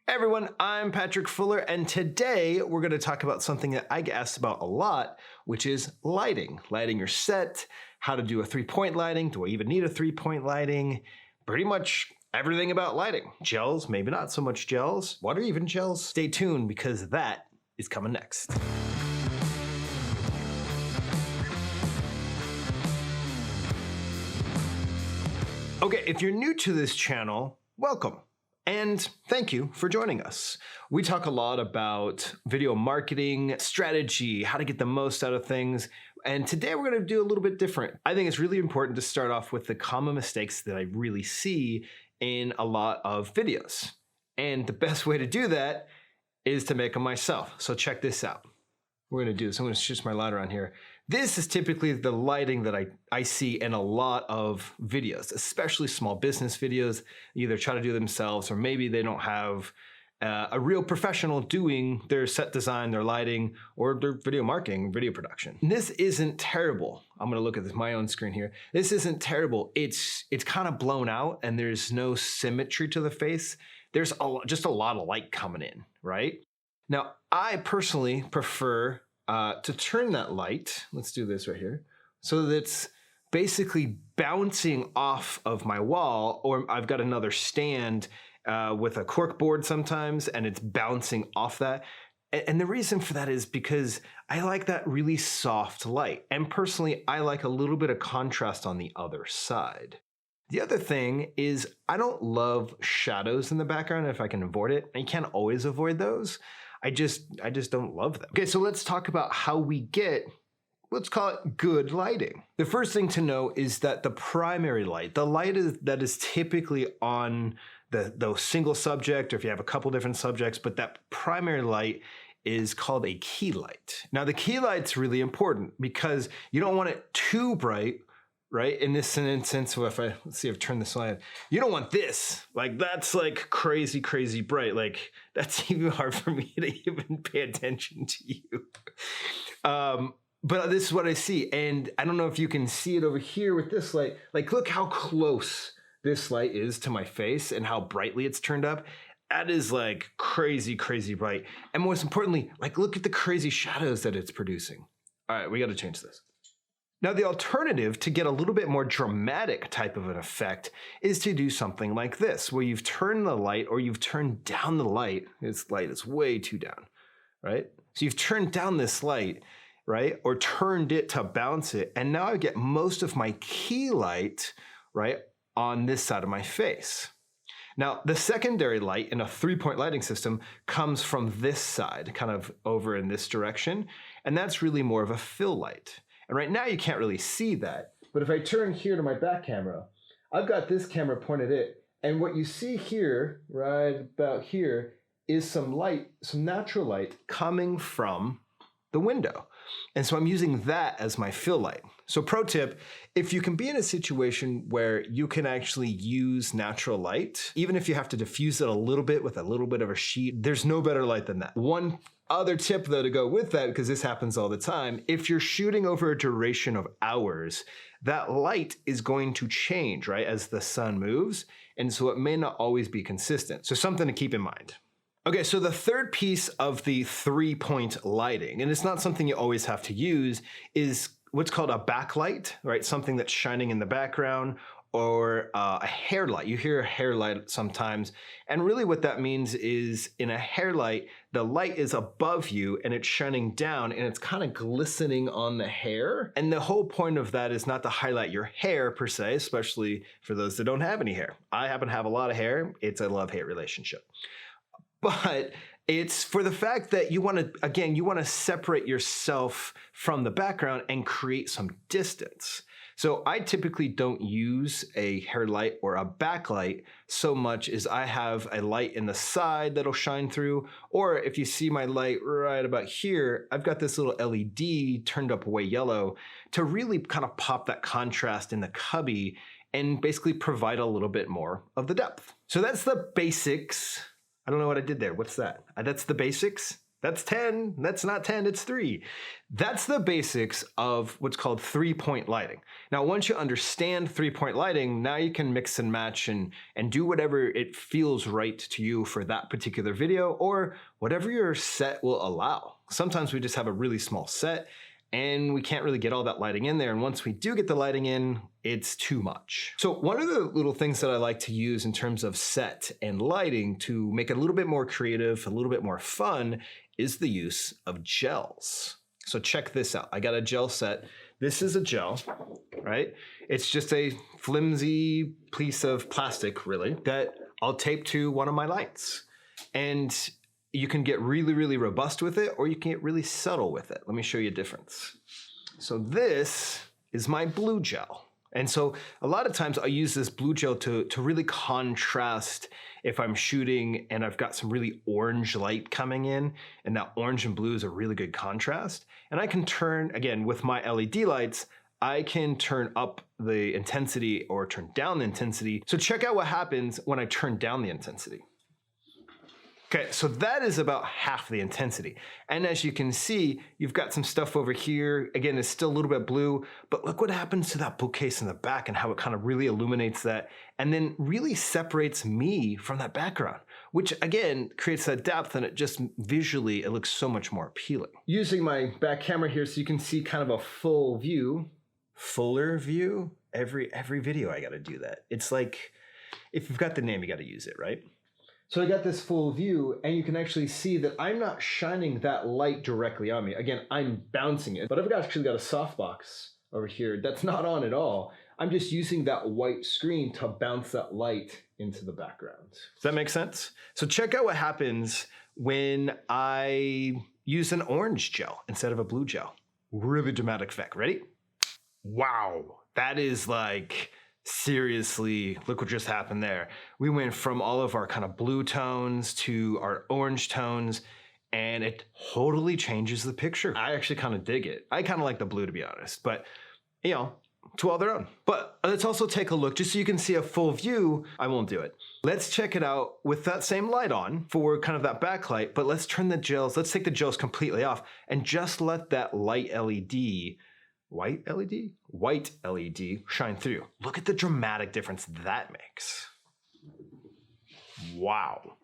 Hey everyone, I'm Patrick Fuller, and today we're going to talk about something that I get asked about a lot, which is lighting. Lighting your set, how to do a 3-point lighting, do I even need a 3-point lighting? Pretty much everything about lighting. Gels, maybe not so much gels. What are even gels? Stay tuned because that is coming next. Okay, if you're new to this channel, welcome. And thank you for joining us. We talk a lot about video marketing, strategy, how to get the most out of things. And today we're going to do a little bit different. I think it's really important to start off with the common mistakes that I really see in a lot of videos. And the best way to do that is to make them myself. So check this out. We're going to do this. I'm going to switch my light around here. This is typically the lighting that I see in a lot of videos, especially small business videos. Either try to do themselves or maybe they don't have a real professional doing their set design, their lighting, or their video marketing, video production. And this isn't terrible. I'm going to look at my own screen here. This isn't terrible. It's kind of blown out and there's no symmetry to the face. There's just a lot of light coming in, right? Now, I personally prefer to turn that light, let's do this right here, so that it's basically bouncing off of my wall, or I've got another stand with a cork board sometimes, and it's bouncing off that. And the reason for that is because I like that really soft light. And personally, I like a little bit of contrast on the other side. The other thing is I don't love shadows in the background if I can avoid it. And you can't always avoid those. I just don't love them. Okay, so let's talk about how we get, let's call it good lighting. The first thing to know is that the primary light, the light that is typically on the single subject, or if you have a couple different subjects, but that primary light is called a key light. Now the key light's really important because you don't want it too bright, right? In this instance, so let's see if I turn this light, you don't want this. Like that's like crazy, crazy bright. Like that's even hard for me to even pay attention to you. But this is what I see. And I don't know if you can see it over here with this light. Like look how close this light is to my face and how brightly it's turned up. That is like crazy, crazy bright. And most importantly, like look at the crazy shadows that it's producing. All right, we got to change this. Now, the alternative to get a little bit more dramatic type of an effect is to do something like this, where you've turned the light or you've turned down the light. This light is way too down, right? So you've turned down this light, right? Or turned it to bounce it. And now I get most of my key light, right, on this side of my face. Now, the secondary light in a 3-point lighting system comes from this side, kind of over in this direction. And that's really more of a fill light. And right now you can't really see that, but if I turn here to my back camera, I've got this camera pointed at it, and what you see here, right about here, is some light, some natural light coming from the window. And so I'm using that as my fill light. So pro tip, if you can be in a situation where you can actually use natural light, even if you have to diffuse it a little bit with a little bit of a sheet, there's no better light than that. One other tip though to go with that, because this happens all the time, if you're shooting over a duration of hours, that light is going to change, right, as the sun moves. And so it may not always be consistent. So something to keep in mind. Okay, so the third piece of the 3-point lighting, and it's not something you always have to use, is what's called a backlight, right? Something that's shining in the background, or a hair light. You hear a hair light sometimes. And really what that means is in a hair light, the light is above you and it's shining down and it's kind of glistening on the hair. And the whole point of that is not to highlight your hair per se, especially for those that don't have any hair. I happen to have a lot of hair. It's a love-hate relationship. But it's for the fact that you want to, again, you want to separate yourself from the background and create some distance. So I typically don't use a hair light or a backlight so much as I have a light in the side that'll shine through. Or if you see my light right about here, I've got this little LED turned up way yellow to really kind of pop that contrast in the cubby and basically provide a little bit more of the depth. So that's the basics. I don't know what I did there. What's that? That's the basics. That's 10. That's not 10, it's 3. That's the basics of what's called 3-point lighting. Now, once you understand 3-point lighting, now you can mix and match and do whatever it feels right to you for that particular video or whatever your set will allow. Sometimes we just have a really small set and we can't really get all that lighting in there. And once we do get the lighting in, it's too much. So one of the little things that I like to use in terms of set and lighting to make it a little bit more creative, a little bit more fun, is the use of gels. So check this out. I got a gel set. This is a gel, right? It's just a flimsy piece of plastic, really, that I'll tape to one of my lights. And you can get really, really robust with it, or you can get really subtle with it. Let me show you a difference. So this is my blue gel. And so a lot of times I use this blue gel to really contrast if I'm shooting and I've got some really orange light coming in, and that orange and blue is a really good contrast. And I can turn, again, with my LED lights, I can turn up the intensity or turn down the intensity. So check out what happens when I turn down the intensity. Okay, so that is about half the intensity. And as you can see, you've got some stuff over here. Again, it's still a little bit blue, but look what happens to that bookcase in the back and how it kind of really illuminates that and then really separates me from that background, which again, creates that depth and it just visually, it looks so much more appealing. Using my back camera here so you can see kind of a full view, fuller view. Every video I gotta do that. It's like, if you've got the name, you gotta use it, right? So I got this full view and you can actually see that I'm not shining that light directly on me. Again, I'm bouncing it, but I've actually got a softbox over here that's not on at all. I'm just using that white screen to bounce that light into the background. Does that make sense? So check out what happens when I use an orange gel instead of a blue gel. Really dramatic effect. Ready? Wow, that is like, seriously, look what just happened there. We went from all of our kind of blue tones to our orange tones, and it totally changes the picture. I actually kind of dig it. I kind of like the blue, to be honest, but you know, to all their own. But let's also take a look just so you can see a full view. I won't do it. Let's check it out with that same light on for kind of that backlight, but let's turn the gels, let's take the gels completely off and just let that light LED, white LED shine through. Look at the dramatic difference that makes. Wow,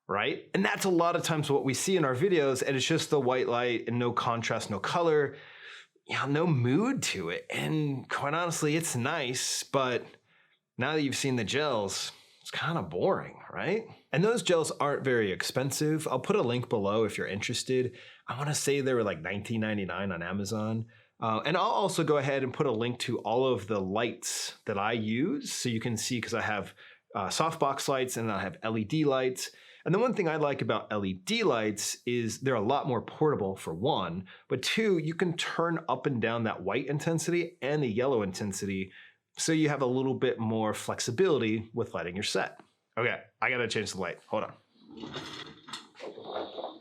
right? And that's a lot of times what we see in our videos, and it's just the white light and no contrast, no color, yeah, no mood to it. And quite honestly, it's nice, but now that you've seen the gels, it's kind of boring, right? And those gels aren't very expensive. I'll put a link below if you're interested. I want to say they were like $19.99 on Amazon. And I'll also go ahead and put a link to all of the lights that I use so you can see, because I have softbox lights and I have LED lights. And the one thing I like about LED lights is they're a lot more portable, for one, but two, you can turn up and down that white intensity and the yellow intensity so you have a little bit more flexibility with lighting your set. Okay, I gotta change the light, hold on.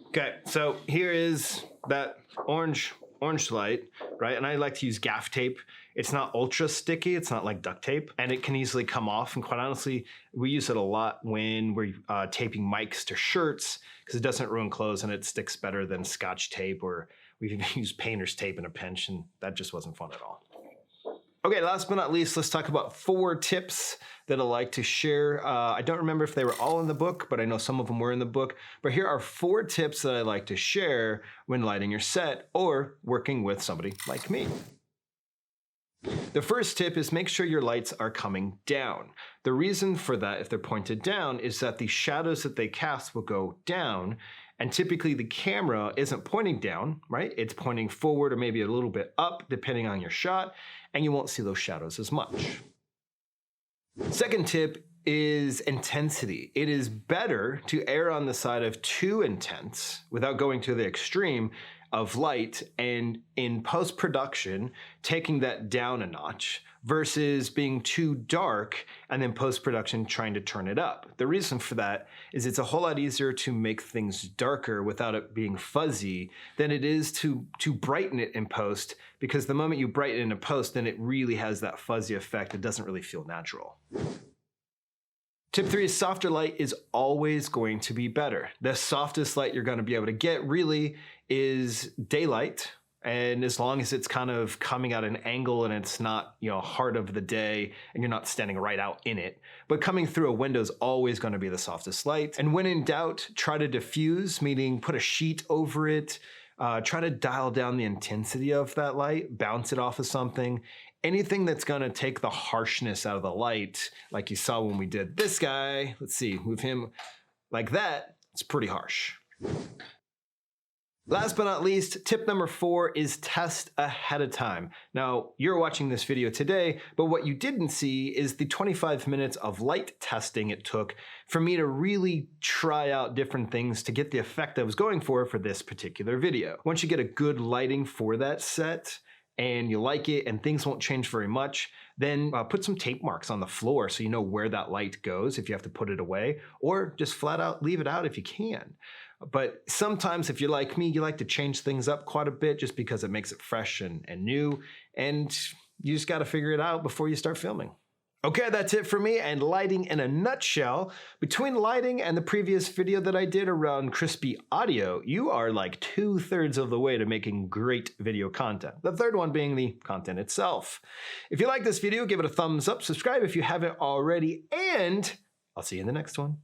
Okay, so here is that orange light, right? And I like to use gaff tape. It's not ultra sticky. It's not like duct tape, and it can easily come off. And quite honestly, we use it a lot when we're taping mics to shirts because it doesn't ruin clothes and it sticks better than Scotch tape, or we've even used painter's tape in a pinch, and that just wasn't fun at all. Okay, last but not least, let's talk about 4 tips that I like to share. I don't remember if they were all in the book, but I know some of them were in the book. But here are 4 tips that I like to share when lighting your set or working with somebody like me. The first tip is make sure your lights are coming down. The reason for that, if they're pointed down, is that the shadows that they cast will go down. And typically the camera isn't pointing down, right? It's pointing forward or maybe a little bit up, depending on your shot, and you won't see those shadows as much. Second tip is intensity. It is better to err on the side of too intense without going to the extreme of light, and in post-production, taking that down a notch versus being too dark and then post-production trying to turn it up. The reason for that is it's a whole lot easier to make things darker without it being fuzzy than it is to brighten it in post, because the moment you brighten it in post, then it really has that fuzzy effect. It doesn't really feel natural. Tip 3 is softer light is always going to be better. The softest light you're going to be able to get really is daylight. And as long as it's kind of coming at an angle and it's not, heart of the day and you're not standing right out in it, but coming through a window is always going to be the softest light. And when in doubt, try to diffuse, meaning put a sheet over it. Try to dial down the intensity of that light, bounce it off of something. Anything that's going to take the harshness out of the light, like you saw when we did this guy. Let's see, move him like that. It's pretty harsh. Last but not least, tip number 4 is test ahead of time. Now, you're watching this video today, but what you didn't see is the 25 minutes of light testing it took for me to really try out different things to get the effect I was going for this particular video. Once you get a good lighting for that set, and you like it and things won't change very much, then put some tape marks on the floor so you know where that light goes if you have to put it away, or just flat out leave it out if you can. But sometimes if you're like me, you like to change things up quite a bit just because it makes it fresh and new, and you just gotta figure it out before you start filming. Okay, that's it for me and lighting in a nutshell. Between lighting and the previous video that I did around crispy audio, you are like 2/3 of the way to making great video content. The third one being the content itself. If you like this video, give it a thumbs up, subscribe if you haven't already, and I'll see you in the next one.